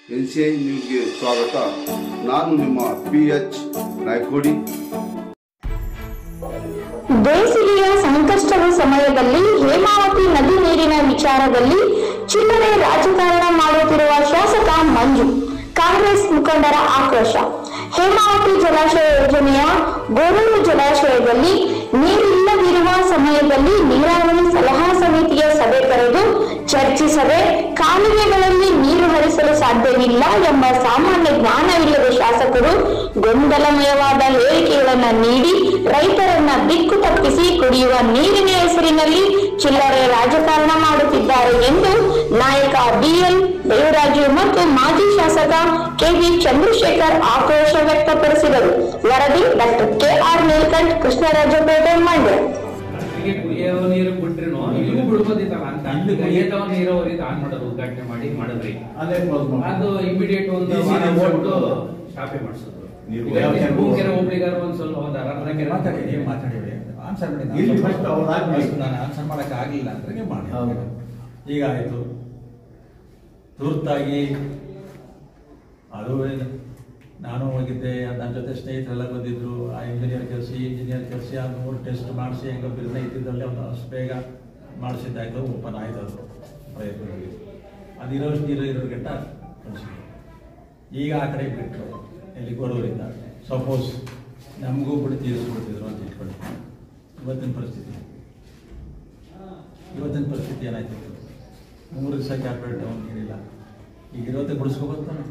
NCI ನ್ಯೂಸ್ಗೆ ಸ್ವಾಗತ. ನಾನು ನಿಮ್ಮ PH ನಾಯ್ಕೋಡಿ. ಬೇಸಿಗೆಯ ಸಂಕಷ್ಟದ ಸಮಯದಲ್ಲಿ ಹೇಮಾವತಿ ನದಿ ನೀರಿನ ವಿಚಾರದಲ್ಲಿ ಚಿಲ್ಲರೆ ರಾಜಕಾರಣ ಮಾಡುತ್ತಿರುವ ಶಾಸಕ ಮಂಜು. ಕಾಂಗ್ರೆಸ್ ಮುಖಂಡರ ಆಕ್ರೋಶ. ಹೇಮಾವತಿ ಜಲಾಶಯ ಯೋಜನೆಯ ಗೋರೂರು ಜಲಾಶಯದಲ್ಲಿ ನೀರಿಲ್ಲದಿರುವ ಸಮಯದಲ್ಲಿ ನೀರಾವರಿ ಸಲಹಾ ಸಮಿತಿಯ ಸಭೆ ಕರೆದು ಚರ್ಚಿಸದೆ ಕಾಲುವೆಗಳಲ್ಲಿ ನೀರು ಹರಿಸಲು ಸಾಧ್ಯವಿಲ್ಲ ಎಂಬ ಸಾಮಾನ್ಯ ಜ್ಞಾನವಿಲ್ಲದ ಶಾಸಕರು ಗೊಂದಲಮಯವಾದ ಹೇಳಿಕೆಗಳನ್ನು ನೀಡಿ ರೈತರನ್ನ ದಿಕ್ಕು ತಪ್ಪಿಸಿ ಕುಡಿಯುವ ನೀರಿನ ಹೆಸರಿನಲ್ಲಿ ಚಿಲ್ಲರೆ ರಾಜಕಾರಣ ಮಾಡುತ್ತಿದ್ದಾರೆ ಎಂದು ನಾಯಕ BL ದೇವರಾಜು ಮತ್ತು ಮಾಜಿ ಶಾಸಕ KV ಚಂದ್ರಶೇಖರ್ ಆಕ್ರೋಶ ವ್ಯಕ್ತಪಡಿಸಿದರು. ವರದಿ ಡಾಕ್ಟರ್ KR ನೀಲಕಂಠ್, ಕೃಷ್ಣರಾಜಪೇಟೆ, ಮಂಡ್ಯ. ಕುಡಿಯೋ ನೀರು ಬಿಟ್ರಿನೋ ಇಲ್ಲಿಗೂ ಬಿಡ್ಬೋದಿತ್ತಲ್ಲ ಅಂತ ಅಲ್ಲಿ ನೀರಾವರಿ ಆನ್ ಮಾಡೋದು ಉದ್ಘಾಟನೆ ಮಾಡಿ ಮಾಡಿದ್ರಿ. ಅದು ಇಮಿಡಿಯೇಟ್ ಒಂದು ಶಾಪೆ ಮಾಡಿಸಿದ್ರು. ಭೂಕೆರೆ ಹೋಗ್ಲಿಗಾರ ಒಂದ್ ಸ್ವಲ್ಪ ಒಂದು ಅರ್ಧ ಕೆರೆ ಮಾತಾಡಿ ಆನ್ಸರ್ ಮಾಡಿ ನಾನು ಆನ್ಸರ್ ಮಾಡಕ್ ಆಗ್ಲಿಲ್ಲ ಅಂದ್ರೆ ಮಾಡಿ. ಈಗ ಆಯ್ತು ತುರ್ತಾಗಿ ಅದು ನಾನು ಹೋಗಿದ್ದೆ, ನನ್ನ ಜೊತೆ ಸ್ನೇಹಿತರೆಲ್ಲ ಬಂದಿದ್ರು. ಆ ಇಂಜಿನಿಯರ್ ಕರೆಸಿ ಆ 3 ಟೆಸ್ಟ್ ಮಾಡಿಸಿ ಹೆಂಗ ಬಿರ್ನ ಇದ್ದಿದ್ದಲ್ಲಿ ಒಂದು ಅಷ್ಟು ಬೇಗ ಮಾಡಿಸಿದ್ದಾಯ್ತು, ಓಪನ್ ಆಯ್ತು. ಅದು ಪ್ರಯತ್ನದಲ್ಲಿ ಅದಿರೋಷ್ಟು ನೀರು ಗಂಟ ಕಳಿಸಿದ್ರು. ಈಗ ಆ ಕಡೆ ಬಿಟ್ಟರು ಇಲ್ಲಿ ಗೋರೂರಿಂದ. ಸಪೋಸ್ ನಮಗೂ ಬಿಟ್ಟು ತೀರಿಸ್ಬಿಡ್ತಿದ್ರು ಅಂತ ಇಟ್ಕೊಳ್ಳಿ. ಇವತ್ತಿನ ಪರಿಸ್ಥಿತಿ ಏನಾಯ್ತಿತ್ತು? 3 ದಿವಸ ಕ್ಯಾರ್ಪೇಟೆ ಒಂದು ನೀರಿಲ್ಲ. ಈಗ ಇರೋತ್ತೆ ಬಿಡಿಸ್ಕೋಬೋತಾನೆ,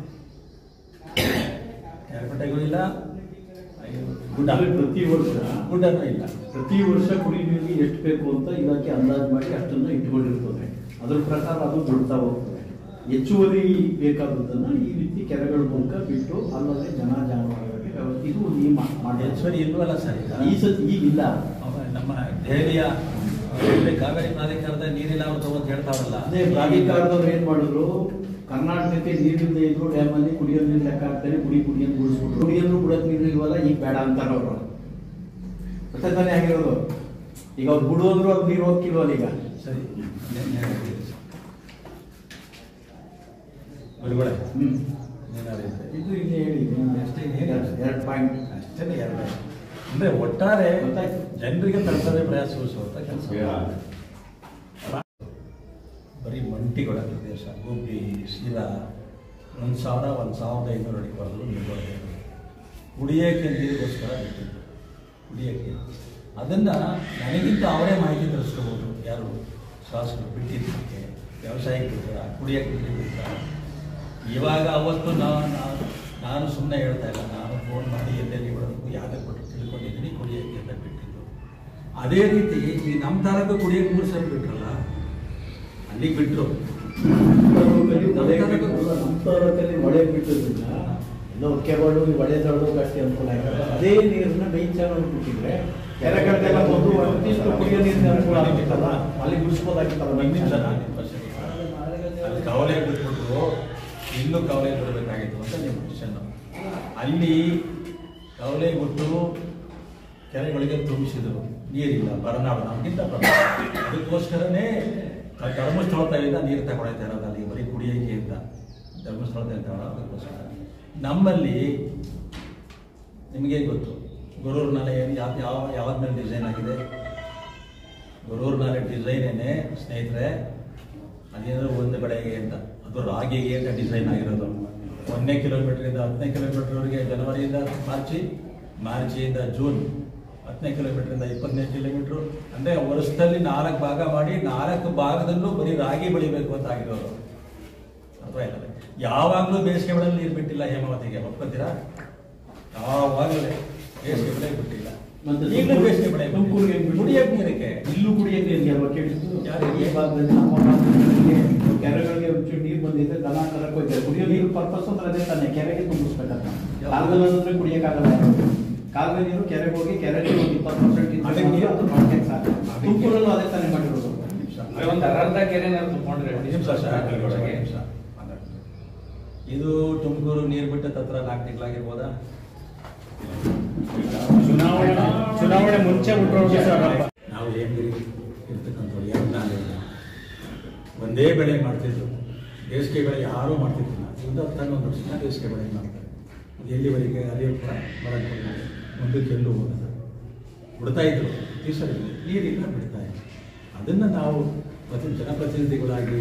ಕ್ಯಾರ್ಪೇಟೆಗೂ ಇಲ್ಲ, ಗುಡ್ಡನೂ ಇಲ್ಲ. ಪ್ರತಿ ವರ್ಷ ಕುಡಿ ನೀರಿಗೆ ಎಷ್ಟು ಬೇಕು ಅಂತ ಇಲಾಖೆ ಅಂದಾಜು ಮಾಡಿ ಅಷ್ಟನ್ನು ಇಟ್ಕೊಂಡಿರ್ತದೆ. ಅದ್ರ ಪ್ರಕಾರ ಅದು ಬಿಡ್ತಾ ಹೋಗ್ತದೆ. ಹೆಚ್ಚುವರಿ ಬೇಕಾದದ್ದನ್ನು ಈ ರೀತಿ ಕೆರೆಗಳ ಮೂಲಕ ಬಿಟ್ಟು ಅಲ್ಲದೆ ಜಾನುವಾರುಗಳಿಗೆ ವ್ಯವಸ್ಥೆ ಇದು ನಿಯಮ ಮಾಡಿ. ಹೆಚ್ಚುವರಿ ಇಲ್ವಲ್ಲ ಸರ್, ಈ ಸತಿ ಈಗಿಲ್ಲ. ನಮ್ಮ ದೆಹಲಿಯ ಕಾವೇರಿ ಪ್ರಾಧಿಕಾರದ ನೀರಿಲ್ಲ ಅಂತ ಹೇಳ್ತಾರಲ್ಲ, ಅದೇ ಪ್ರಾಧಿಕಾರದವ್ರು ಏನ್ ಮಾಡಿದ್ರು, ಕರ್ನಾಟಕಕ್ಕೆ ನೀರಿಲ್ಲದೆ ಇದ್ರು ಡ್ಯಾಮಲ್ಲಿ ಕುಡಿಯೋ ನೀರು ಲೆಕ್ಕ ಹಾಕ್ತಾರೆ, ಕುಡಿಯನ್ನು ಗುಡಿಸ್ಬಿಟ್ರು. ಕುಡಿಯನ್ನು ಬಿಡೋಕ್ ನೀರು ಇಲ್ವಲ್ಲ, ಈಗ ಬೇಡ ಅಂತಾರ ಅವರು. ಮತ್ತೆ ತಾನೇ ಆಗಿರೋದು. ಈಗ ಅವ್ರು ಬಿಡು ಅಂದ್ರು ಅವ್ರು ನೀರು ಹೋಗ್ತಿಲ್ವಲ್ಲ ಈಗ. ಸರಿ ಇದು ಇಲ್ಲಿ ಹೇಳಿ ಅಷ್ಟೇ. 2 ಪಾಯಿಂಟ್ ಅಷ್ಟೇ, 2 ಅಂದ್ರೆ ಒಟ್ಟಾರೆ ಜನರಿಗೆ ತಲುಪದೆ ಪ್ರಯಾಸವಿಸುವಂತ ಕೆಲಸ. ಬರೀ ಮಂಟಿಗಳ ಪ್ರದೇಶ, ಗುಬ್ಬಿ, ಶಿರಾ 1,000, 1,500 ಅಡಿ ಬರಲು ನೀರು ಕುಡಿಯೋಕ್ಕೆ ನೀರಿಗೋಸ್ಕರ ಬಿಟ್ಟಿದ್ದು. ಕುಡಿಯೋಕ್ಕೆ ಅದನ್ನು ನನಗಿಂತ ಅವರೇ ಮಾಹಿತಿ ತರಿಸ್ಕೋಬೋದು. ಯಾರು ಶಾಸಕರು ಬಿಟ್ಟಿದ್ದಕ್ಕೆ ವ್ಯವಸಾಯಕ್ಕೆ ಕುಡಿಯೋಕ್ಕೆ ನೀರು ಬಿಡ್ತಾರೆ. ಇವಾಗ ಅವತ್ತು ನಾನು ಸುಮ್ಮನೆ ಹೇಳ್ತಾ ಇಲ್ಲ, ನಾನು ಫೋನ್ ಮಾಡಿ ಎಲ್ಲೆಲ್ಲಿ ಬಿಡಬೇಕು ಯಾವ್ದಕ್ಕೆ ಕೊಟ್ಟು ತಿಳ್ಕೊಂಡಿದ್ದೀನಿ ಕುಡಿಯೋಕ್ಕೆ ಅಂತ ಬಿಟ್ಟಿದ್ದು. ಅದೇ ರೀತಿ ಈ ನಮ್ಮ ತಾಲೂಕು ಕುಡಿಯೋಕ್ಕೆ 3 ಸಲ ಬಿಟ್ರಲ್ಲ, ಅಲ್ಲಿಗೆ ಬಿಟ್ಟರು. ನಮ್ಮ ಮಳೆ ಬಿಟ್ಟದ್ರಿಂದ ಎಲ್ಲೋ ಕೆಗಳು ಒಳೆ ದೊಡ್ಡ ಅಷ್ಟೇ ಅನುಕೂಲ ಆಯ್ತಲ್ಲ. ಅದೇ ನೀರನ್ನ ಬೇಯಿಸಲು ಬಿಟ್ಟಿದ್ರೆ ಕೆರೆಗಳೆಲ್ಲ ಬಂದು ಕುಡಿಯೋ ನೀರಿನ ಅನುಕೂಲ ಆಗ್ತಿತ್ತಲ್ಲ, ಅಲ್ಲಿ ಬಿಡಿಸ್ಬೋದಾಗಿತ್ತಲ್ಲ. ಅಲ್ಲಿ ಕವಲೆ ಬಿಟ್ಬಿಟ್ಟು ಇಲ್ಲೂ ಕವಲೆ ಬಿಡಬೇಕಾಗಿತ್ತು ಅಂತ ನಿಮ್ಮ ಕ್ವಶನ್. ಅಲ್ಲಿ ಕವಲೆ ಬಿಟ್ಟು ಕೆರೆಗಳಿಗೆ ತುಂಬಿಸಿದ್ರು, ನೀರಿಲ್ಲ. ಬರನಾಡು ನಮಗಿಂತ ಅದಕ್ಕೋಸ್ಕರನೇ ಧರ್ಮಸ್ಥಳದಿಂದ ನೀರು ತಗೊಳ್ತಾ ಇರೋದು ಅಲ್ಲಿ ಬರೀ ಕುಡಿಯೋಕೆ ಅಂತ. ಧರ್ಮಸ್ಥಳದಿಂದ ಅದಕ್ಕೋಸ್ಕರ ನಮ್ಮಲ್ಲಿ ನಿಮಗೆ ಗೊತ್ತು, ಗೊರೂರು ನಾಲೆ ಯಾವ್ದ ಮೇಲೆ ಡಿಸೈನ್ ಆಗಿದೆ. ಗೊರೂರು ನಾಲೆ ಡಿಸೈನೇನೆ ಸ್ನೇಹಿತರೆ, ಅದೇನಾದ್ರು ಒಂದು ಕಡೆಗೆ ಅಂತ, ಅದು ರಾಗಿಗೆ ಅಂತ ಡಿಸೈನ್ ಆಗಿರೋದು. 1 ಕಿಲೋಮೀಟರಿಂದ 10 ಕಿಲೋಮೀಟರ್ವರೆಗೆ ಜನವರಿಯಿಂದ ಮಾರ್ಚಿಂದ ಜೂನ್ 10 ಕಿಲೋಮೀಟರಿಂದ 25 ಕಿಲೋಮೀಟ್ರು. ಅಂದರೆ ವರ್ಷದಲ್ಲಿ 4 ಭಾಗ ಮಾಡಿ 4 ಭಾಗದಲ್ಲೂ ಬರೀ ರಾಗಿ ಬೆಳಿಬೇಕು ಅಂತ ಆಗಿರೋರು. ಅಥವಾ ಇಲ್ಲ, ಯಾವಾಗಲೂ ಬೇಸಿಗೆ ಬೆಳೆಯಲ್ಲಿ ನೀರು ಬಿಟ್ಟಿಲ್ಲ ಹೇಮಾವತಿಗೆ, ಒಪ್ಕೋತೀರಾ? ಯಾವಾಗಲೂ ಬೇಸಿಗೆ ಬೆಳೆ ಬಿಟ್ಟಿಲ್ಲ. ಈಗಲೂ ಬೇಸಿಗೆ ಬೆಳೆ ಕುಡಿಯೋಕೆ ನೀರಕ್ಕೆ, ಇಲ್ಲೂ ಕುಡಿಯೋಕೆ ನೀರು ಕೆರೆಗಳಿಗೆ ನೀರು ಬಂದಿದ್ರೆ ದನ ಕರಕ್ಕೆ ಹೋಗ್ತಾರೆ. ಕುಡಿಯೋ ನೀರು ಪರ್ಪಸ್ ಅಂದ್ರೆ ಅದೇ ತಾನೆ, ಕೆರೆಗೆ ತುಂಬಿಸ್ಬೇಕಂತ. ಕಾಲುವೆ ಅಂದ್ರೆ ಕುಡಿಯೋಕ್ಕಾಗಲ್ಲ. ಕಾಲುವೆ ನೀರು ಕೆರೆಗೆ ಹೋಗಿ ಕೆರೆಗೆ ಒಂದು 20% ನೀರು ಅದು ಮಾಡ್ಕೆ ಸಾಕು. ತುಮಕೂರಲ್ಲೂ ಅದೇ ತಾನೇ ಮಾಡಿರೋದು. ಒಂದು ಅರ್ಧ ಕೆರೆ ತುಂಬಿಕೊಂಡ್ರೆ ಇದು ತುಮಕೂರು ನೀರು ಬಿಟ್ಟ ಹತ್ರ 4 ತಿಂಗಳಾಗಿರ್ಬೋದಾ? ಚುನಾವಣಾ ನಾವು ಹೆಂಗೆ ಇರ್ತಕ್ಕಂಥವ್ರು ಯಾರು ಒಂದೇ ಬೆಳೆ ಮಾಡ್ತಿದ್ರು. ಬೇಸಿಗೆ ಬೆಳೆ ಯಾರೂ ಮಾಡ್ತಿದ್ದಿಲ್ಲ. ಒಂದು 11 ವರ್ಷದಿಂದ ಬೇಸಿಗೆ ಬೆಳೆ ಮಾಡ್ತಾರೆ. ಅದು ಎಲ್ಲಿವರೆಗೆ ಅದೇ ಕೂಡ ಮುಂದಕ್ಕೆ ಎಲ್ಲೂ ಹೋಗೋದು ಬಿಡ್ತಾ ಇದ್ರು. ಈಸರಲ್ಲಿ ನೀರಿಲ್ಲ ಬಿಡ್ತಾ ಇದ್ರು. ಅದನ್ನು ನಾವು ಜನಪ್ರತಿನಿಧಿಗಳಾಗಿ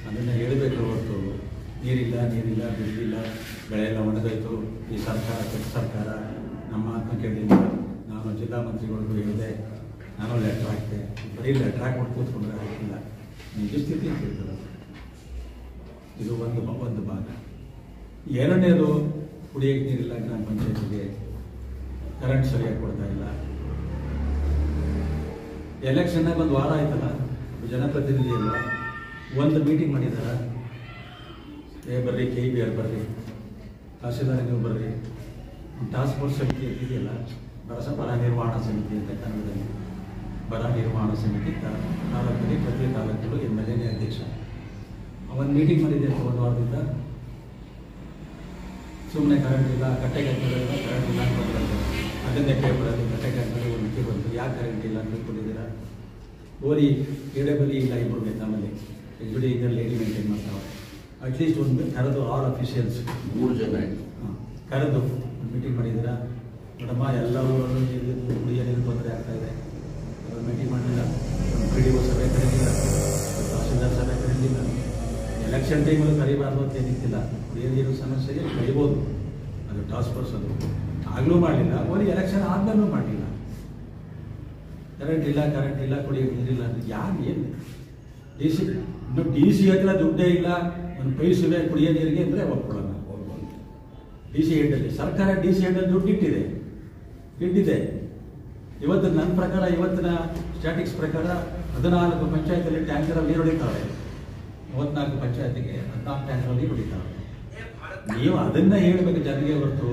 ಅದನ್ನು ಹೇಳಬೇಕು ಹೊರತು ನೀರಿಲ್ಲ ಬಿಡಲಿಲ್ಲ, ಬೆಳೆ ಎಲ್ಲ ಒಣಗೋಯ್ತು, ಈ ಸರ್ಕಾರ ಕೆಟ್ಟ ಸರ್ಕಾರ, ನಮ್ಮ ಆತ್ಮ ಕೇಳಿಲ್ಲ. ನಾನು ಜಿಲ್ಲಾ ಮಂತ್ರಿಗಳಿಗೂ ಹೇಳಿದೆ, ನಾನು ಲೆಟ್ರ್ ಹಾಕಿದೆ. ಬರೀ ಲೆಟ್ರ್ ಹಾಕಿ ಕೂತ್ಕೊಂಡ್ರೆ ಆಗಿಲ್ಲ, ನಿಜ ಸ್ಥಿತಿ ಅಂತ ಹೇಳ್ತಾರೆ. ಇದು ಒಂದು ಭಾಗ. ಎರಡನೇದು ಕುಡಿಯೋಕ್ಕೆ ನೀರಿಲ್ಲ, ಗ್ರಾಮ ಪಂಚಾಯತಿಗೆ ಕರೆಂಟ್ ಸರಿಯಾಗಿ ಕೊಡ್ತಾ ಇಲ್ಲ. ಎಲೆಕ್ಷನ್ನಾಗ ಒಂದು ವಾರ ಆಯ್ತಲ್ಲ, ಜನಪ್ರತಿನಿಧಿ ಅಲ್ವಾ, ಒಂದು ಮೀಟಿಂಗ್ ಮಾಡಿದಾರ? ಬರ್ರಿ KBR ಬರ್ರಿ, ತಹಸೀಲ್ದಾರ್ ನೀವು ಬರ್ರಿ, ಟಾಸ್ಕ್ ಫೋರ್ಸ್ ಸಮಿತಿ ಇದೆಯಲ್ಲ, ಬರ ನಿರ್ವಹಣಾ ಸಮಿತಿ ಅಂತ ಕನ್ನಡದಲ್ಲಿ, ಬರ ನಿರ್ವಹಣಾ ಸಮಿತಿ ತಾಲೂಕಲ್ಲಿ ಪ್ರತಿ ತಾಲೂಕಲ್ಲೂ MLA ಅಧ್ಯಕ್ಷ. ಒಂದು ಮೀಟಿಂಗ್ ಮಾಡಿದೆ ಒಂದು ವಾರದಿಂದ. ಸುಮ್ಮನೆ ಕರೆಂಟ್ ಇಲ್ಲ, ಕಟ್ಟೆಗೆ ಹಾಕಿಲ್ಲ, ಕರೆಂಟ್ ಇಲ್ಲ ಅಂತ ಬಂದಿರೋದು. ಅದನ್ನೇ ಪೇಪರಲ್ಲಿ ಕಟ್ಟೆಗೆ ಹಾಕಿ ಒಂದು ಮಿತಿ ಬಂತು, ಯಾಕೆ ಕರೆಂಟ್ ಇಲ್ಲ ಅಂತ ತಿಳ್ಕೊಂಡಿದ್ದೀರಾ? ಓರಿ ಎಡೆಬಲಿ ಇಲ್ಲ, ಇಬ್ಬರು ನಮ್ಮಲ್ಲಿ ಎಗ್ಬಿಡಿ ಇದರಲ್ಲಿ ಲೇಡಿ ಮೇಂಟೈನ್ ಮಾಡ್ತಾವೆ. ಅಟ್ಲೀಸ್ಟ್ ಒಂದು ಕರೆದು ಆಲ್ ಅಫಿಷಿಯಲ್ಸ್ 3 ಜನ ಕರೆದು ಒಂದು ಮೀಟಿಂಗ್ ಮಾಡಿದ್ದೀರಾ? ನೋಡಮ್ಮ, ಎಲ್ಲ ಊರಲ್ಲೂ ನೀರು ಕುಡಿಯೋ ನೀರು ತೊಂದರೆ ಆಗ್ತಾ ಇದೆ, ಮೀಟಿಂಗ್ ಮಾಡಲಿಲ್ಲ. ಒಂದು PDO ಸಭೆ ಕರೀಲಿಲ್ಲ, ತಹಸೀಲ್ದಾರ್ ಸಭೆ ಕರೀಲಿಲ್ಲ. ಎಲೆಕ್ಷನ್ ಟೈಮಲ್ಲಿ ಕರಿಬಾರ್ದು ಅಂತ ಏನಿತ್ತಿಲ್ಲ. ಕುಡಿಯೋ ನೀರು ಸಮಸ್ಯೆಗೆ ಕರಿಬೋದು, ಅದು ಟಾಸ್ಕ್ ಫೋರ್ಸ್ ಅದು. ಆಗಲೂ ಮಾಡಲಿಲ್ಲ, ಓರಿ ಎಲೆಕ್ಷನ್ ಆದ್ಮೇಲೂ ಮಾಡಲಿಲ್ಲ. ಕರೆಂಟ್ ಇಲ್ಲ, ಕುಡಿಯೋಕ್ಕೆ ನೀರಿಲ್ಲ ಅಂದರೆ ಯಾರು ಏನು? DC ಹತ್ರ ದುಡ್ಡೇ ಇಲ್ಲ, ಒಂದು ಪೈಸೆ ಕುಡಿಯೋ ನೀರಿಗೆ ಅಂದರೆ ಒಪ್ಕೊಳ್ಳೋಣ. DC ಹೆಡ್ಡಲ್ಲಿ ಸರ್ಕಾರ DC ಹೆಡ್ಡಲ್ಲಿ ದುಡ್ಡಿಟ್ಟಿದೆ. ಇವತ್ತು ನನ್ನ ಪ್ರಕಾರ, ಇವತ್ತಿನ ಸ್ಟ್ಯಾಟಿಕ್ಸ್ ಪ್ರಕಾರ 14 ಪಂಚಾಯತಲ್ಲಿ ಟ್ಯಾಂಕರಲ್ಲಿ ನೀರು ಹೊಡಿತಾವೆ. 34 ಪಂಚಾಯತಿಗೆ 14 ಟ್ಯಾಂಕರಲ್ಲಿ ನೀರು ಹೊಡಿತಾವೆ. ನೀವು ಅದನ್ನ ಹೇಳಬೇಕು ಜನರಿಗೆ ಹೊರತು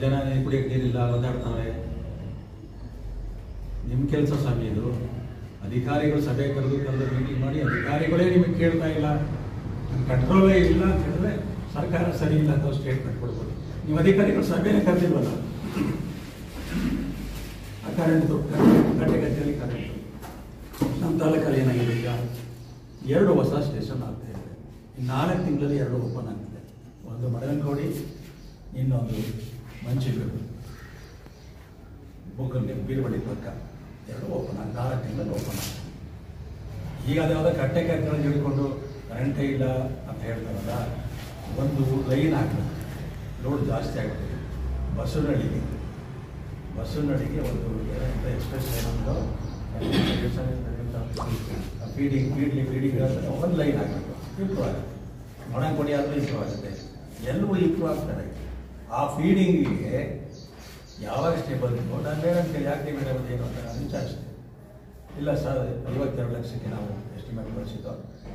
ಜನ ಕುಡಿಯೋಕ್ಕೆ ನೀರಿಲ್ಲ ಒದ್ದಾಡ್ತಾವೆ. ನಿಮ್ಮ ಕೆಲಸ ಸ್ವಾಮಿ ಇದು. ಅಧಿಕಾರಿಗಳು ಸಭೆ ಕರೆದು ಮೀಟಿಂಗ್ ಮಾಡಿ, ಅಧಿಕಾರಿಗಳೇ ನಿಮಗೆ ಕೇಳ್ತಾ ಇಲ್ಲ, ಕಂಟ್ರೋಲೇ ಇಲ್ಲ ಅಂತ ಹೇಳಿದ್ರೆ ಸರ್ಕಾರ ಸರಿ ಇಲ್ಲ ಅಂತ ಸ್ಟೇಟ್ಮೆಂಟ್ ಕೊಡ್ಬೋದು. ನೀವು ಅಧಿಕಾರಿಗಳು ಸಭೆನೇ ಕರೆದಿಲ್ವಲ್ಲ. ಆ ಕರೆಂಟ್ದು ಕಟ್ಟೆಗಟ್ಟೆಯಲ್ಲಿ ಕರೆಂಟು ನಮ್ಮ ತಾಲೂಕಲ್ಲಿ ಏನಾಗಿದೆ ಈಗ 2 ಹೊಸ ಸ್ಟೇಷನ್ ಆಗ್ತಾ ಇದೆ. 4 ತಿಂಗಳಲ್ಲಿ 2 ಓಪನ್ ಆಗ್ತಿದೆ. ಒಂದು ಮಡಗನಕೋಡಿ, ಇನ್ನೊಂದು ಮಂಚಿಬೇಡು, ಬೊಕ್ಕಲ್ಗೆ ಬೀರ್ವಳ್ಳಿ ಪಕ್ಕ 2 ಓಪನ್ ಆಗಿ 4 ತಿಂಗಳಲ್ಲಿ ಓಪನ್ ಆಗ್ತದೆ. ಈಗ ಅದ್ಯಾವುದೋ ಕಟ್ಟೆ ಕಟ್ಟೆಗಳನ್ನು ಹಿಡ್ಕೊಂಡು ಕರೆಂಟೇ ಇಲ್ಲ ಅಂತ ಹೇಳ್ತಾರಲ್ಲ, ಒಂದು ಲೈನ್ ಆಗ್ತದೆ, ಲೋಡ್ ಜಾಸ್ತಿ ಆಗ್ತದೆ. ಬಸ್ಸುನಳ್ಳಿಗೆ ಒಂದು ಎಕ್ಸ್ಪ್ರೆಸ್ ಲೈನ್ ಒಂದು ಫೀಡಿಂಗ್ ಒಂದು ಲೈನ್ ಆಗಬೇಕು, ಇಂಪ್ರೂವ್ ಆಗುತ್ತೆ. ಮಡಗನಕೋಡಿ ಆದರೂ ಇಂಪ್ರೂವ್ ಆಗುತ್ತೆ, ಎಲ್ಲವೂ ಇಂಪ್ರೂವ್ ಆಗ್ತಾರೆ. ಆ ಫೀಡಿಂಗಿಗೆ ಯಾವಾಗ ಸ್ಟೇಬಲ್ ಇತ್ತು ನಾನು ಮೇಡಮ್ ಯಾಕೆ ಮೇಡಮ್ ಏನು ಅಂತ ನಾನು ವಿಚಾರಿಸಿದೆ. ಇಲ್ಲ ಸರ್ 52 ಲಕ್ಷಕ್ಕೆ ನಾವು ಎಸ್ಟಿಮೇಟ್ ಕಳಿಸಿದ್ದು,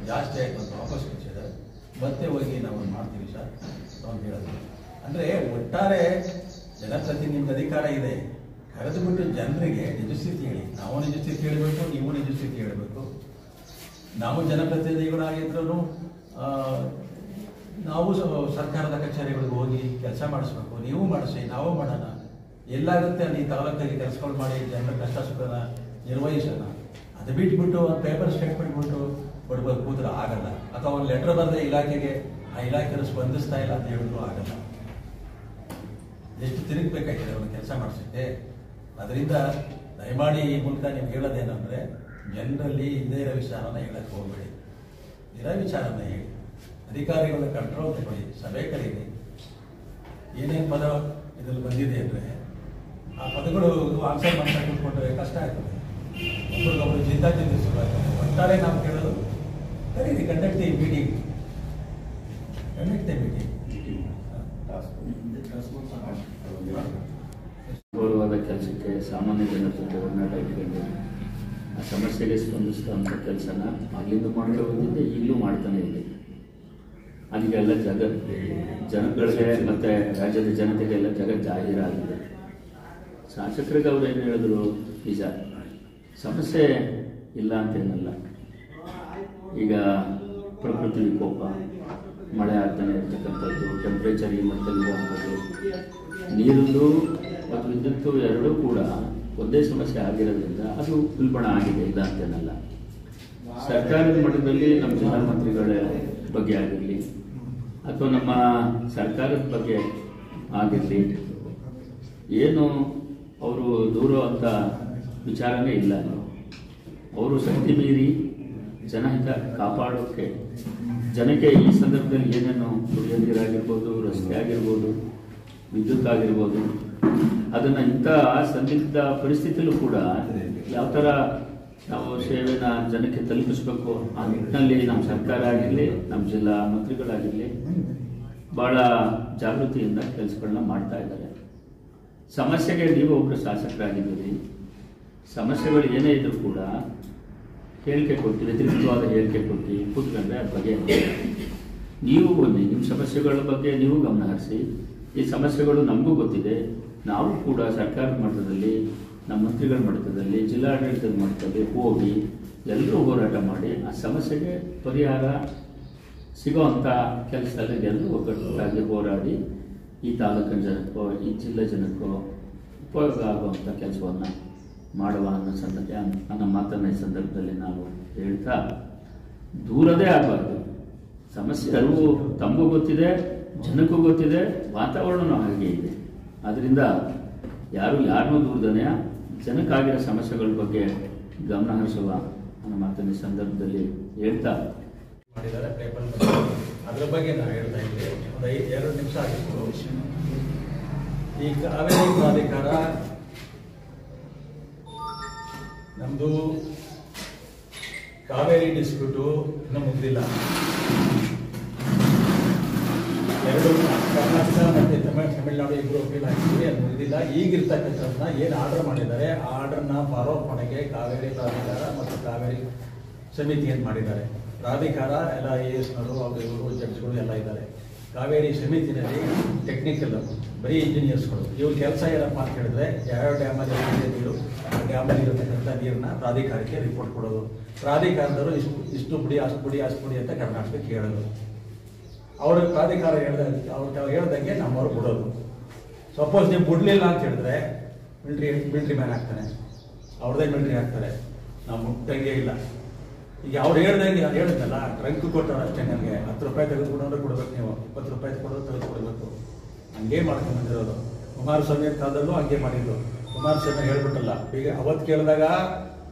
ಜಾಸ್ತಿ ಆಯಿತು ಅಂತ ವಾಪಸ್ ಕಳಿಸಿದ್ದಾರೆ, ಮತ್ತೆ ಹೋಗಿ ನಾವು ಮಾಡ್ತೀವಿ ಸರ್ ಅಂತ ಹೇಳೋದು. ಅಂದರೆ ಒಟ್ಟಾರೆ ಜನಪ್ರತಿನಿಧಿ ಅಧಿಕಾರ ಇದೆ, ಕರೆದು ಬಿಟ್ಟು ಜನರಿಗೆ ನಿಜಸ್ಥಿತಿ ಹೇಳಿ. ನಾವು ನಿಜಸ್ಥಿತಿ ಹೇಳಬೇಕು, ನೀವು ನಿಜಸ್ಥಿತಿ ಹೇಳಬೇಕು. ನಾವು ಜನಪ್ರತಿನಿಧಿಗಳಾಗಿದ್ರೂ ನಾವು ಸರ್ಕಾರದ ಕಚೇರಿಗಳಿಗೆ ಹೋಗಿ ಕೆಲಸ ಮಾಡಿಸ್ಬೇಕು. ನೀವು ಮಾಡಿಸಿ, ನಾವು ಮಾಡೋಣ. ಎಲ್ಲಾಗುತ್ತೆ ಅಲ್ಲಿ ತಾಲೂಕಲ್ಲಿ ಕೆಲಸಗಳು ಮಾಡಿ ಜನರ ಕಷ್ಟ ಸುಖನ ನಿರ್ವಹಿಸೋಣ. ಅದು ಬಿಟ್ಬಿಟ್ಟು ಒಂದು ಪೇಪರ್ ಸ್ಟೇಟ್ಮೆಂಟ್ ಬಿಟ್ಟು ಕೊಡ್ಬೇಕು ಕೂತ್ರೆ ಆಗಲ್ಲ. ಅಥವಾ ಒಂದು ಲೆಟರ್ ಬರೆದ ಇಲಾಖೆಗೆ, ಆ ಇಲಾಖೆಯನ್ನು ಸ್ಪಂದಿಸ್ತಾ ಇಲ್ಲ ಅಂತ ಹೇಳಿದ್ರು ಆಗಲ್ಲ. ಎಷ್ಟು ತಿರುಗಬೇಕಾಗಿದೆ ಅವ್ರನ್ನ ಕೆಲಸ ಮಾಡಿಸುತ್ತೆ. ಅದರಿಂದ ದಯಮಾಡಿ ಈ ಮೂಲಕ ನೀವು ಹೇಳೋದೇನೆಂದರೆ, ಜನರಲ್ಲಿ ಇಲ್ಲದೇ ಇರೋ ವಿಚಾರನ ಹೇಳಕ್ಕೆ ಹೋಗಬೇಡಿ, ಇರೋ ವಿಚಾರನ ಹೇಳಿ. ಅಧಿಕಾರಿಗಳ ಕಂಟ್ರೋಲ್ ತಗೊಳ್ಳಿ, ಸಭೆ ಕರೀರಿ. ಏನೇನು ಪದ ಇದರಲ್ಲಿ ಬಂದಿದೆ ಅಂದರೆ ಆ ಪದಗಳು ಆನ್ಸರ್ ಮಾಡ್ತಾ ಕೂತ್ಕೊಂಡ್ರೆ ಕಷ್ಟ ಆಗ್ತದೆ. ಒಬ್ಬರಿಗೊಬ್ಬರು ಜಿದ್ದಾಜಿದ್ದಿ ಶುರುವಾಗ್ತದೆ. ಒಟ್ಟಾರೆ ನಾವು ಕೇಳೋದು ಕರೀರಿ, ಕಂಡಕ್ಟ್ ದಿ ಮೀಟಿಂಗ್. ಗೌರವವಾದ ಕೆಲಸಕ್ಕೆ ಸಾಮಾನ್ಯ ಜನರ ಜೊತೆ ಒಡನಾಟ ಇಟ್ಕೊಂಡು ಆ ಸಮಸ್ಯೆಗೆ ಸ್ಪಂದಿಸುವಂಥ ಕೆಲಸನ ಅಲ್ಲಿಂದ ಮಾಡ್ತಾ ಹೋಗಿದ್ದೆ, ಈಗಲೂ ಮಾಡ್ತಾನೆ ಇದೆ. ಅದಕ್ಕೆಲ್ಲ ಜನಗಳಿಗೆ ಮತ್ತು ರಾಜ್ಯದ ಜನತೆಗೆಲ್ಲ ಜಾಹೀರಾಗಿದೆ. ಶಾಸಕರಿಗೆ ಅವ್ರು ಏನು ಹೇಳಿದ್ರು ನಿಜ, ಸಮಸ್ಯೆ ಇಲ್ಲ ಅಂತೇನಲ್ಲ. ಈಗ ಪ್ರಕೃತಿ ವಿಕೋಪ, ಮಳೆ ಆಗ್ತಾನೆ ಇರ್ತಕ್ಕಂಥದ್ದು, ಟೆಂಪ್ರೇಚರ್ ಈ ಮಟ್ಟದಲ್ಲಿರುವಂಥದ್ದು, ನೀರಿಂದು ಮತ್ತು ವಿದ್ಯುತ್ ಎರಡೂ ಕೂಡ ಒಂದೇ ಸಮಸ್ಯೆ ಆಗಿರೋದ್ರಿಂದ ಅದು ಉಲ್ಬಣ ಆಗಿದೆ, ಇಲ್ಲ ಅಂತೇನಲ್ಲ. ಸರ್ಕಾರದ ಮಟ್ಟದಲ್ಲಿ ನಮ್ಮ ಜಿಲ್ಲಾ ಮಂತ್ರಿಗಳ ಬಗ್ಗೆ ಆಗಿರಲಿ ಅಥವಾ ನಮ್ಮ ಸರ್ಕಾರದ ಬಗ್ಗೆ ಆಗಿರಲಿ ಏನು ಅವರು ದೂರುವಂಥ ವಿಚಾರನೇ ಇಲ್ಲ. ಅವರು ಶಕ್ತಿ ಮೀರಿ ಜನಹಿತ ಕಾಪಾಡೋಕ್ಕೆ ಜನಕ್ಕೆ ಈ ಸಂದರ್ಭದಲ್ಲಿ ಏನೇನು ಕುಡಿಯೋ ನೀರಾಗಿರ್ಬೋದು, ರಸ್ತೆ ಆಗಿರ್ಬೋದು, ವಿದ್ಯುತ್ ಆಗಿರ್ಬೋದು, ಅದನ್ನು ಇಂಥ ಸಂದಿಗ್ಧ ಪರಿಸ್ಥಿತಿಯಲ್ಲೂ ಕೂಡ ಯಾವ ಥರ ನಾವು ಸೇವೆನ ಜನಕ್ಕೆ ತಲುಪಿಸ್ಬೇಕು ಆ ನಿಟ್ಟಿನಲ್ಲಿ ನಮ್ಮ ಸರ್ಕಾರ ಆಗಿರಲಿ, ನಮ್ಮ ಜಿಲ್ಲಾ ಮಂತ್ರಿಗಳಾಗಿರಲಿ ಭಾಳ ಜಾಗೃತಿಯಿಂದ ಕೆಲಸಗಳನ್ನ ಮಾಡ್ತಾ ಇದ್ದಾರೆ. ಸಮಸ್ಯೆಗೆ ನೀವು ಒಬ್ಬರು ಶಾಸಕರಾಗಿದ್ದೀರಿ, ಸಮಸ್ಯೆಗಳು ಏನೇ ಇದ್ರೂ ಕೂಡ ಹೇಳಿಕೆ ಕೊಟ್ಟು, ವ್ಯತಿರಿಕ್ತವಾದ ಹೇಳಿಕೆ ಕೊಟ್ಟು ಕೂತ್ಕೊಂಡ್ರೆ ಅದ್ರ ಬಗ್ಗೆ ನೀವು ಬನ್ನಿ, ನಿಮ್ಮ ಸಮಸ್ಯೆಗಳ ಬಗ್ಗೆ ನೀವು ಗಮನ ಹರಿಸಿ. ಈ ಸಮಸ್ಯೆಗಳು ನಮಗೂ ಗೊತ್ತಿದೆ, ನಾವು ಕೂಡ ಸರ್ಕಾರದ ಮಟ್ಟದಲ್ಲಿ, ನಮ್ಮ ಮಂತ್ರಿಗಳ ಮಟ್ಟದಲ್ಲಿ, ಜಿಲ್ಲಾಡಳಿತದ ಮಟ್ಟದಲ್ಲಿ ಹೋಗಿ ಎಲ್ಲರೂ ಹೋರಾಟ ಮಾಡಿ ಆ ಸಮಸ್ಯೆಗೆ ಪರಿಹಾರ ಸಿಗೋವಂಥ ಕೆಲಸದಲ್ಲಿ ಎಲ್ಲರೂ ಒಗ್ಗಟ್ಟಾಗಿ ಹೋರಾಡಿ ಈ ತಾಲೂಕಿನ ಜನಕ್ಕೋ ಈ ಜಿಲ್ಲೆ ಜನಕ್ಕೋ ಉಪಯೋಗ ಆಗುವಂಥ ಕೆಲಸವನ್ನು ಮಾಡುವ ನನ್ನ ಮಾತನ್ನ ಈ ಸಂದರ್ಭದಲ್ಲಿ ನಾವು ಹೇಳ್ತಾ, ದೂರದೇ ಆಗಬಾರ್ದು ಸಮಸ್ಯೆ. ಅರಿವು ತಮಗೂ ಗೊತ್ತಿದೆ, ಜನಕ್ಕೂ ಗೊತ್ತಿದೆ, ವಾತಾವರಣನೂ ಹಾಗೆ ಇದೆ. ಆದ್ದರಿಂದ ಯಾರನ್ನೂ ದೂರದನೆಯ ಜನಕ್ಕಾಗಿರೋ ಸಮಸ್ಯೆಗಳ ಬಗ್ಗೆ ಗಮನ ಹರಿಸುವ ನನ್ನ ಮಾತನ್ನ ಈ ಸಂದರ್ಭದಲ್ಲಿ ಹೇಳ್ತಾ ಮಾಡಿದ್ದಾರೆ. ಪೇಪರ್ ಅದ್ರ ಬಗ್ಗೆ ನಾನು ಹೇಳ್ತಾ ಇದ್ದೆ. ಒಂದು 2 ನಿಮಿಷ ಆಗಿತ್ತು. ಈ ಕಾವೇರಿ ಪ್ರಾಧಿಕಾರ ನಮ್ದು ಕಾವೇರಿ ಡಿಸ್ಪ್ಯೂಟು ಇನ್ನೂ ಮುಗಿದಿಲ್ಲ. 2 ಕರ್ನಾಟಕ ಮತ್ತು ತಮಿಳುನಾಡು ಇಬ್ಬರು ಒಪ್ಪಿಗೆ ಹಾಕಿದ್ವಿ, ಅದು ಮುಗಿದಿಲ್ಲ. ಈಗಿರ್ತಕ್ಕಂಥದ್ದನ್ನ ಏನು ಆರ್ಡರ್ ಮಾಡಿದ್ದಾರೆ ಆ ಆರ್ಡರ್ನ ಫಾಲೋಅಪ್ ಮಾಡೋಕ್ಕೆ ಕಾವೇರಿ ಪ್ರಾಧಿಕಾರ ಮತ್ತು ಕಾವೇರಿ ಸಮಿತಿ ಏನು ಮಾಡಿದ್ದಾರೆ. ಪ್ರಾಧಿಕಾರ ಎಲ್ಲ ASನವರು ಅವರು ಇವರು ಜಡ್ಜ್ಗಳು ಎಲ್ಲ ಇದ್ದಾರೆ. ಕಾವೇರಿ ಸಮಿತಿನಲ್ಲಿ ಟೆಕ್ನಿಕಲ್ ಬರೀ ಇಂಜಿನಿಯರ್ಸ್ಗಳು. ಇವ್ರ ಕೆಲಸ ಏನಪ್ಪ ಅಂತ ಹೇಳಿದ್ರೆ ಯಾವ ಡ್ಯಾಮಲ್ಲಿ ನೀರು, ಆ ಡ್ಯಾಮಲ್ಲಿ ಇರತಕ್ಕಂಥ ನೀರನ್ನ ಪ್ರಾಧಿಕಾರಕ್ಕೆ ರಿಪೋರ್ಟ್ ಕೊಡೋದು. ಪ್ರಾಧಿಕಾರದವರು ಇಷ್ಟು ಬಿಡಿ ಅಷ್ಟು ಬಿಡಿ ಅಷ್ಟು ಬಿಡಿ ಅಂತ ಕರ್ನಾಟಕಕ್ಕೆ ಹೇಳೋದು. ಅವರು ಪ್ರಾಧಿಕಾರ ಅವ್ರು ಹೇಳ್ದಂಗೆ ನಮ್ಮವ್ರು ಬಿಡೋದು. ಸಪೋಸ್ ನೀವು ಬಿಡಲಿಲ್ಲ ಅಂತ ಹೇಳಿದ್ರೆ ಮಿಲಿಟ್ರಿ ಮ್ಯಾನ್ ಆಗ್ತಾನೆ, ಅವ್ರದ್ದೇ ಮಿಲಿಟ್ರಿ ಆಗ್ತಾರೆ. ನಾವು ಮುಟ್ಟಂಗೆ ಇಲ್ಲ. ಈಗ ಅವ್ರು ಹೇಳ್ದಂಗೆ ನಾನು ಹೇಳಿದ್ನಲ್ಲ, ಟ್ರಂಕ್ ಕೊಟ್ಟವ್ರು ಅಷ್ಟೇ. ನನಗೆ 10 ರೂಪಾಯಿ ತೆಗೆದುಕೊಂಡ್ರೆ ಕೊಡ್ಬೇಕು, ನೀವು 20 ರೂಪಾಯಿ ಕೊಡೋದು ತೆಗೆದುಕೊಡ್ಬೇಕು. ಹಂಗೆ ಮಾಡ್ಕೊಂಡು ಬಂದಿರೋದು. ಕುಮಾರಸ್ವಾಮಿ ಕಾಲದಲ್ಲೂ ಹಂಗೆ ಮಾಡಿದ್ರು. ಕುಮಾರಸ್ವಾಮಿ ಹೇಳ್ಬಿಟ್ಟಲ್ಲ, ಈಗ ಅವತ್ತು ಕೇಳಿದಾಗ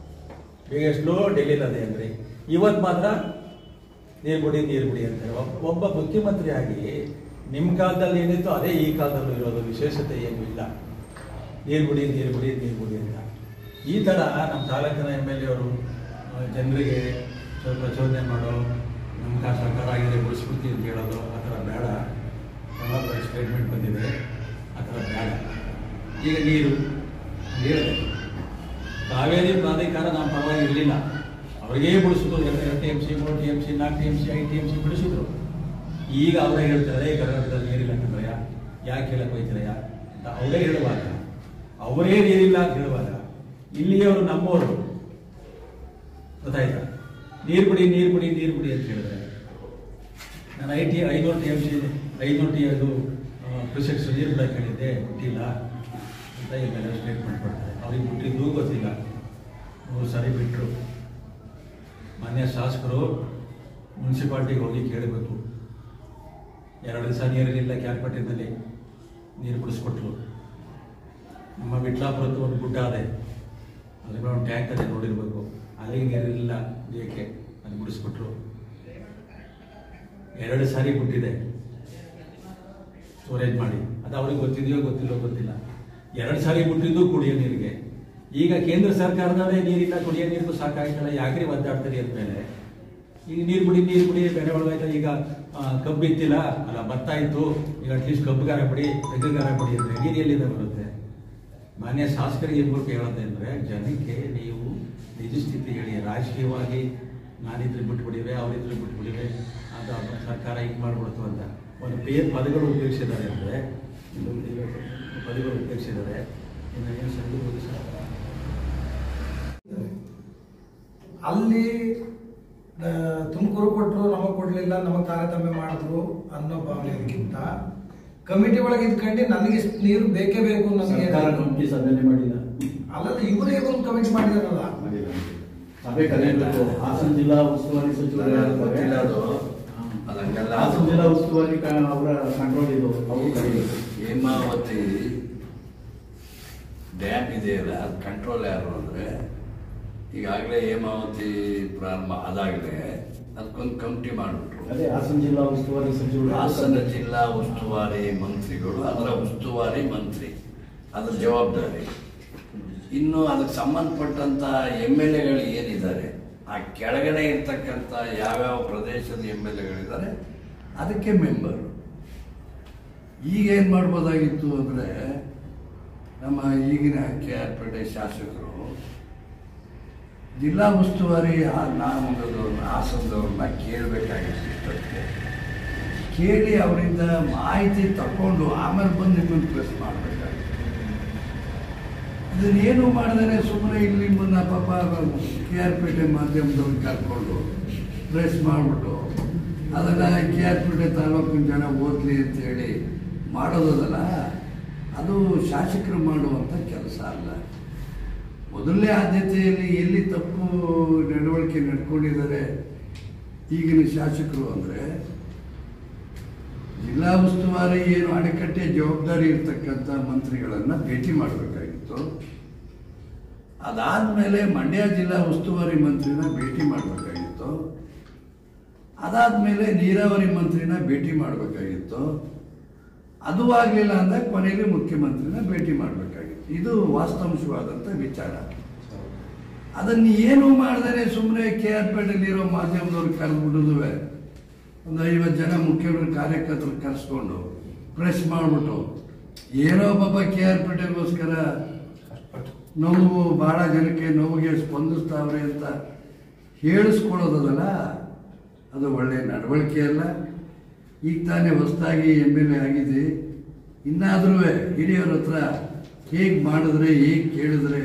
ಬಿಗ್ಗೆಸ್ಟ್ಲು ಡೆಲ್ಲಿಲಿ ಅದೇ ಅಂದ್ರಿ, ಇವತ್ತು ಮಾತ್ರ ನೀರು ಬಿಡಿ ಅಂತಾರೆ. ಒಬ್ಬ ಮುಖ್ಯಮಂತ್ರಿ ಆಗಿ ನಿಮ್ಮ ಕಾಲದಲ್ಲಿ ಏನಿತ್ತು ಅದೇ ಈ ಕಾಲದಲ್ಲೂ ಇರೋದು, ವಿಶೇಷತೆ ಏನೂ ಇಲ್ಲ. ನೀರು ಬಿಡಿ ಅಂತ ಈ ಥರ ನಮ್ಮ ತಾಲೂಕಿನ MLA ಅವರು ಜನರಿಗೆ ಸ್ವಲ್ಪ ಪ್ರಚೋದನೆ ಮಾಡೋ, ನಮ್ಮ ಸರ್ಕಾರ ಆಗಿದೆ ಉಳಿಸ್ಬಿಡ್ತೀವಿ ಅಂತ ಹೇಳೋದು, ಆ ಥರ ಬೇಡ. ಸಮಾಜದ ಸ್ಟೇಟ್ಮೆಂಟ್ ಬಂದಿದೆ, ಆ ಥರ ಬೇಡ. ಈಗ ನೀರು ಹೇಳಿದೆ, ಕಾವೇರಿ ಪ್ರಾಧಿಕಾರ ನಮ್ಮ ಪರವಾಗಿ ಇರಲಿಲ್ಲ, ಅವ್ರಿಗೇ ಬಿಡಿಸಿದ್ರು. 2 TMC 3 TMC 4 TMC 5 TMC ಬಿಡಿಸಿದ್ರು. ಈಗ ಅವರೇ ಹೇಳ್ತಾರೆ ಕರ್ನಾಟಕದಲ್ಲಿ ನೀರಿಲ್ಲ ಅಂತಂದ್ರಯ್ಯ, ಯಾಕೆ ಹೇಳಕ್ ಹೋಯ್ತಿರಯ್ಯ ಅಂತ ಅವರೇ ಹೇಳುವಾಗ, ಅವರೇ ನೀರಿಲ್ಲ ಅಂತ ಹೇಳುವಾಗ ಇಲ್ಲಿಯವರು ನಮ್ಮವರು ಗೊತ್ತಾಯ್ತಾ, ನೀರು ಬಿಡಿ ಅಂತ ಹೇಳಿದ್ರೆ ನಾನು 500 TMC 500 ಕ್ರಿಸೆಕ್ಸ್ ನೀರು ಬಿಡಕ್ಕೆ ಹೇಳಿದ್ದೆ, ಬಿಟ್ಟಿಲ್ಲ ಅಂತ ಇಲ್ಲೆಲ್ಲ ಸ್ಟೇಟ್ಮೆಂಟ್ ಕೊಡ್ತಾರೆ. ಅವ್ರಿಗೆ ಬಿಟ್ಟಿದ್ದು ಗೊತ್ತಿಲ್ಲ, 3 ಸಾರಿ ಬಿಟ್ಟರು. ಮಾನ್ಯ ಶಾಸಕರು ಮುನ್ಸಿಪಾಲ್ಟಿಗೆ ಹೋಗಿ ಕೇಳಬೇಕು. 2 ದಿವಸ ನೀರಿರಲಿಲ್ಲ, ಕ್ಯಾಲ್ಪಟ್ಟಿನಲ್ಲಿ ನೀರು ಬಿಡಿಸ್ಕೊಟ್ರು. ನಮ್ಮ ವಿಟ್ಲಾಪುರದ್ದು ಒಂದು ಗುಡ್ಡ ಅದೇ, ಅದ್ರ ಮೇಲೆ ಒಂದು ಟ್ಯಾಂಕ್ ಅದೇ ನೋಡಿರ್ಬೇಕು, ಅಲ್ಲಿಗೆ ನೀರಿರಲಿಲ್ಲ ಕುಡಿಯೋಕ್ಕೆ, ಅದು ಬಿಡಿಸ್ಕೊಟ್ರು. 2 ಸಾರಿ ಬಿಟ್ಟಿದೆ ಸ್ಟೋರೇಜ್ ಮಾಡಿ. ಅದು ಅವ್ರಿಗೆ ಗೊತ್ತಿದೆಯೋ ಗೊತ್ತಿಲ್ಲ. 2 ಸಾರಿ ಬಿಟ್ಟಿದ್ದು ಕುಡಿಯೋ ನೀರಿಗೆ. ಈಗ ಕೇಂದ್ರ ಸರ್ಕಾರದಲ್ಲೇ ನೀರಿಲ್ಲ, ಕುಡಿಯೋ ನೀರಿಗೂ ಸಾಕಾಯ್ತಲ್ಲ, ಯಾಕ್ರಿ ಒದ್ದಾಡ್ತಾರೆ ಅಂದಮೇಲೆ ಈಗ ನೀರು ಬಿಡಿ ಬೆಳೆ ಒಳಗಾಯ್ತು. ಈಗ ಕಬ್ಬು ಇತ್ತಿಲ್ಲ ಅಲ್ಲ, ಭತ್ತ ಇತ್ತು, ಈಗ ಅಟ್ಲೀಸ್ಟ್ ಕಬ್ಬುಗಾರ ಬಿಡಿ, ತೆಗ್ಗಾರ ಬಿಡಿ ಅಂದರೆ ನೀರು ಎಲ್ಲಿಂದ ಬರುತ್ತೆ? ಮಾನ್ಯ ಶಾಸಕರಿಗೆ ಏನ್ ಬೇಕು ಹೇಳೋದು ಅಂದರೆ, ಜನಕ್ಕೆ ನೀವು ನಿಜ ಸ್ಥಿತಿ ಹೇಳಿ. ರಾಜಕೀಯವಾಗಿ ನಾನಿದ್ರೆ ಬಿಟ್ಬಿಡಿವೆ, ಅವರಿದ್ರೆ ಬಿಟ್ಬಿಡಿವೆ, ಅದು ಸರ್ಕಾರ ಹಿಂಗೆ ಮಾಡ್ಬಿಡ್ತು ಅಂತ ಒಂದು ಪದಗಳು ಉಪಯೋಗಿಸಿದ್ದಾರೆ. ಅಂದರೆ ಪದಗಳು ಉಪಯೋಗಿಸಿದ್ದಾರೆ. ಇನ್ನು ಏನು ಸಂದರ್ಭ ಸರ್ ಅಲ್ಲಿ ತುಮಕೂರು ಕೊಟ್ಟರು, ನಮಗೆ ಕೊಡಲಿಲ್ಲ, ನಮಗೆ ತಾರತಮ್ಯ ಮಾಡಿದ್ರು ಅನ್ನೋ ಭಾವನೆಗಿಂತ ಕಮಿಟಿ ಒಳಗೆ ಇದ್ಕೊಂಡು ನನಗೆ ಇಷ್ಟು ನೀರು ಬೇಕೇ ಬೇಕು ನನಗೆ ಕಮಿಟಿ ಸಭೆನೇ ಮಾಡಿಲ್ಲ. ಅಲ್ಲದ ಇವರೇ ಒಂದು ಕಮಿಟಿ ಮಾಡಿದಾರಲ್ಲ. ಸಭೆ ಕರೆಯಬೇಕು. ಹಾಸನ ಜಿಲ್ಲಾ ಉಸ್ತುವಾರಿ ಸಚಿವರು ಹಾಸನ ಜಿಲ್ಲಾ ಉಸ್ತುವಾರಿ ಅವರ ಕಂಟ್ರೋಲ್ ಇದು. ಅವರು ಕರೆಯಬೇಕು. ಹೇಮಾವತಿ ಡ್ಯಾಮ್ ಇದೆಯಲ್ಲ, ಅದು ಕಂಟ್ರೋಲ್ ಯಾರು ಅಂದರೆ ಈಗಾಗಲೇ ಹೇಮಾವತಿ ಪ್ರಾರಂಭ ಆದಾಗಲೇ ಅದಕ್ಕೊಂದು ಕಮಿಟಿ ಮಾಡಿಬಿಟ್ರು. ಅದೇ ಹಾಸನ ಜಿಲ್ಲಾ ಉಸ್ತುವಾರಿ ಸಚಿವರು, ಹಾಸನ ಜಿಲ್ಲಾ ಉಸ್ತುವಾರಿ ಮಂತ್ರಿಗಳು, ಅದರ ಉಸ್ತುವಾರಿ ಮಂತ್ರಿ, ಅದರ ಜವಾಬ್ದಾರಿ. ಇನ್ನು ಅದಕ್ಕೆ ಸಂಬಂಧಪಟ್ಟಂತ MLAಗಳು ಏನಿದ್ದಾರೆ, ಆ ಕೆಳಗಡೆ ಇರ್ತಕ್ಕಂಥ ಯಾವ್ಯಾವ ಪ್ರದೇಶದ MLAಗಳಿದ್ದಾರೆ ಅದಕ್ಕೆ ಮೆಂಬರ್. ಈಗ ಏನು ಮಾಡ್ಬೋದಾಗಿತ್ತು ಅಂದರೆ, ನಮ್ಮ ಈಗಿನ KR ಪೇಟೆ ಶಾಸಕರು ಜಿಲ್ಲಾ ಉಸ್ತುವಾರಿ ಹಾಸನದವ್ರನ್ನ ಕೇಳಬೇಕಾಗಿತ್ತು. ಇಷ್ಟಕ್ಕೆ ಕೇಳಿ ಅವರಿಂದ ಮಾಹಿತಿ ತಗೊಂಡು ಆಮೇಲೆ ಬಂದು ನಿಮ್ಮನ್ನು ಪ್ರೆಸ್ ಮಾಡಬೇಕಾಗಿತ್ತು. ಇದನ್ನೇನು ಮಾಡಿದರೆ ಸುಮ್ಮನೆ ಇಲ್ಲಿ ಮುನ್ನ ಪಾಪ KR ಪೇಟೆ ಮಾಧ್ಯಮದವ್ರಿಗೆ ಕರ್ಕೊಂಡು ಪ್ರೆಸ್ ಮಾಡಿಬಿಟ್ಟು ಅದನ್ನು KR ಪೇಟೆ ತಾಲೂಕಿನ ಜನ ಓದಲಿ ಅಂತೇಳಿ ಮಾಡೋದಲ್ಲ, ಅದು ಶಾಸಕರು ಮಾಡುವಂಥ ಕೆಲಸ ಅಲ್ಲ. ಮೊದಲನೇ ಆದ್ಯತೆಯಲ್ಲಿ ಎಲ್ಲಿ ತಪ್ಪು ನಡವಳಿಕೆ ನಡ್ಕೊಂಡಿದ್ದಾರೆ ಈಗಿನ ಶಾಸಕರು ಅಂದರೆ, ಜಿಲ್ಲಾ ಉಸ್ತುವಾರಿ ಏನು ಅಣೆಕಟ್ಟೆ ಜವಾಬ್ದಾರಿ ಇರ್ತಕ್ಕಂಥ ಮಂತ್ರಿಗಳನ್ನು ಭೇಟಿ ಮಾಡಬೇಕಾಗಿತ್ತು. ಅದಾದಮೇಲೆ ಮಂಡ್ಯ ಜಿಲ್ಲಾ ಉಸ್ತುವಾರಿ ಮಂತ್ರಿನ ಭೇಟಿ ಮಾಡಬೇಕಾಗಿತ್ತು. ಅದಾದಮೇಲೆ ನೀರಾವರಿ ಮಂತ್ರಿನ ಭೇಟಿ ಮಾಡಬೇಕಾಗಿತ್ತು. ಅದು ಆಗಲಿಲ್ಲ ಅಂದಾಗ ಕೊನೆಗೆ ಮುಖ್ಯಮಂತ್ರಿನ ಭೇಟಿ ಮಾಡಬೇಕಾಗಿತ್ತು. ಇದು ವಾಸ್ತವಾಂಶವಾದಂಥ ವಿಚಾರ. ಅದನ್ನು ಏನು ಮಾಡಿದರೆ ಸುಮ್ಮನೆ KR ಪೇಟೆಯಲ್ಲಿರೋ ಮಾಧ್ಯಮದವ್ರಿಗೆ ಕರೆದ್ಬಿಡುದುವೆ, ಒಂದು 50 ಜನ ಮುಖ್ಯಮಂತ್ರಿ ಕಾರ್ಯಕರ್ತರು ಕರೆಸ್ಕೊಂಡು ಪ್ರೆಸ್ ಮಾಡಿಬಿಟ್ಟು ಏನೋ ಪಾಪ KR ಪೇಟೆಗೋಸ್ಕರ ನೋವು ಭಾಳ ಜನಕ್ಕೆ ನೋವಿಗೆ ಸ್ಪಂದಿಸ್ತಾವ್ರೆ ಅಂತ ಹೇಳಿಸ್ಕೊಳ್ಳೋದಲ್ಲ, ಅದು ಒಳ್ಳೆಯ ನಡವಳಿಕೆ ಅಲ್ಲ. ಈಗ ತಾನೇ ಹೊಸದಾಗಿ MLA ಆಗಿದೆ, ಇನ್ನಾದರೂ ಹಿರಿಯರ ಹತ್ರ ಹೇಗೆ ಮಾಡಿದ್ರೆ, ಹೇಗೆ ಕೇಳಿದ್ರೆ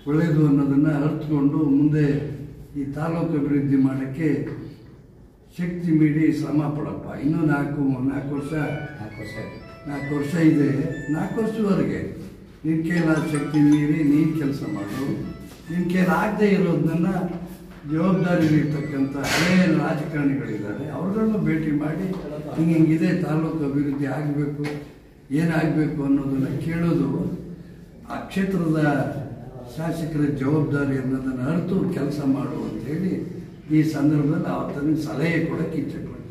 ಒಳ್ಳೆಯದು ಅನ್ನೋದನ್ನು ಅರ್ಥಕೊಂಡು ಮುಂದೆ ಈ ತಾಲೂಕು ಅಭಿವೃದ್ಧಿ ಮಾಡೋಕ್ಕೆ ಶಕ್ತಿ ಮೀರಿ ಶ್ರಮ ಪಡಪ್ಪ. ಇನ್ನೂ 4 ವರ್ಷ ಇದೆ. 4 ವರ್ಷದವರೆಗೆ ನಿನ್ನ ಕೈಲಾದ ಶಕ್ತಿ ಮೀರಿ ನೀನು ಕೆಲಸ ಮಾಡು. ನಿನ್ನ ಕೈಲಾಗದೇ ಇರೋದನ್ನ ಜವಾಬ್ದಾರಿ ಇರ್ತಕ್ಕಂಥ ಹಳೆಯ ರಾಜಕಾರಣಿಗಳಿದ್ದಾರೆ, ಅವ್ರಗಳನ್ನು ಭೇಟಿ ಮಾಡಿ ಹಿಂಗಿದೆ ತಾಲೂಕು ಅಭಿವೃದ್ಧಿ ಆಗಬೇಕು, ಏನಾಗಬೇಕು ಅನ್ನೋದನ್ನು ಕೇಳೋದು ಆ ಕ್ಷೇತ್ರದ ಶಾಸಕರ ಜವಾಬ್ದಾರಿ ಅನ್ನೋದನ್ನು ಅರಿತು ಕೆಲಸ ಮಾಡು ಅಂತೇಳಿ ಈ ಸಂದರ್ಭದಲ್ಲಿ ಅವತ್ತನಿಗೆ ಸಲಹೆ ಕೊಡೋಕ್ಕೆ ಇಚ್ಛೆ ಪಡ್ತೀನಿ.